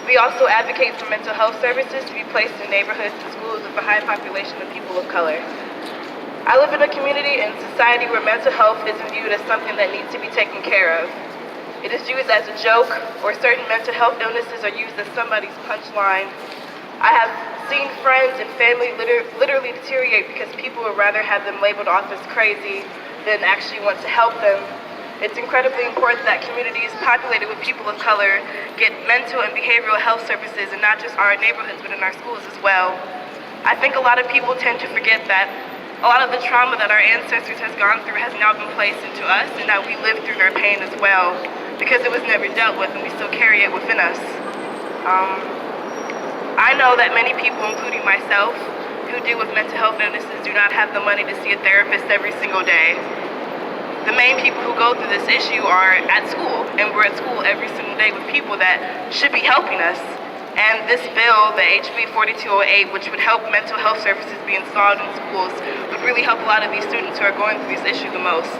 We also advocate for mental health services to be placed in neighborhoods and schools with a high population of people of color. I live in a community and society where mental health isn't viewed as something that needs to be taken care of. It is used as a joke, or certain mental health illnesses are used as somebody's punchline. I have seen friends and family literally deteriorate because people would rather have them labeled off as crazy than actually want to help them. It's incredibly important that communities populated with people of color get mental and behavioral health services, and not just our neighborhoods, but in our schools as well. I think a lot of people tend to forget that a lot of the trauma that our ancestors has gone through has now been placed into us, and that we live through their pain as well, because it was never dealt with and we still carry it within us. I know that many people, including myself, who deal with mental health illnesses do not have the money to see a therapist every single day. The main people who go through this issue are at school, and we're at school every single day with people that should be helping us. And this bill, the HB 4208, which would help mental health services be installed in schools, would really help a lot of these students who are going through this issue the most.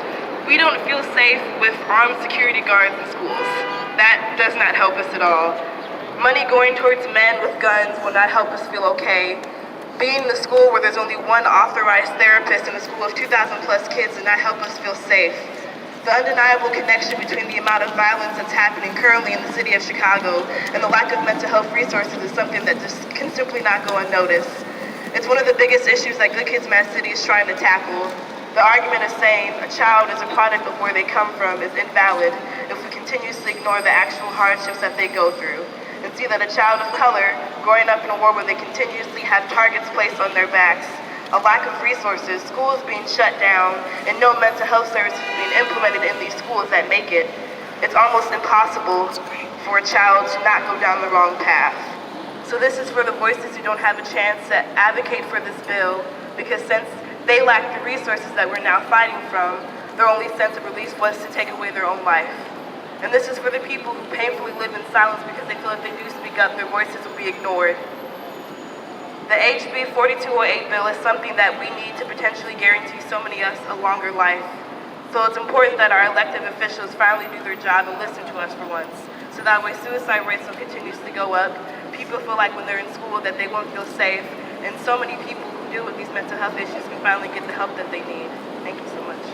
We don't feel safe with armed security guards in schools. That does not help us at all. Money going towards men with guns will not help us feel okay. Being in a school where there's only one authorized therapist in a school of 2,000 plus kids does not help us feel safe. The undeniable connection between the amount of violence that's happening currently in the city of Chicago and the lack of mental health resources is something that just can simply not go unnoticed. It's one of the biggest issues that Good Kids Mad City is trying to tackle. The argument of saying a child is a product of where they come from is invalid if we continuously ignore the actual hardships that they go through, and see that a child of color growing up in a world where they continuously have targets placed on their backs, a lack of resources, schools being shut down, and no mental health services being implemented in these schools that make it, it's almost impossible for a child to not go down the wrong path. So this is for the voices who don't have a chance to advocate for this bill, because since they lack the resources that we're now fighting from, their only sense of release was to take away their own life. And this is for the people who painfully live in silence because they feel if they do speak up, their voices will be ignored. The HB 4208 bill is something that we need to potentially guarantee so many of us a longer life. So it's important that our elected officials finally do their job and listen to us for once. So that way suicide rates will continuously go up. People feel like when they're in school that they won't feel safe. And so many people who deal with these mental health issues can finally get the help that they need. Thank you so much.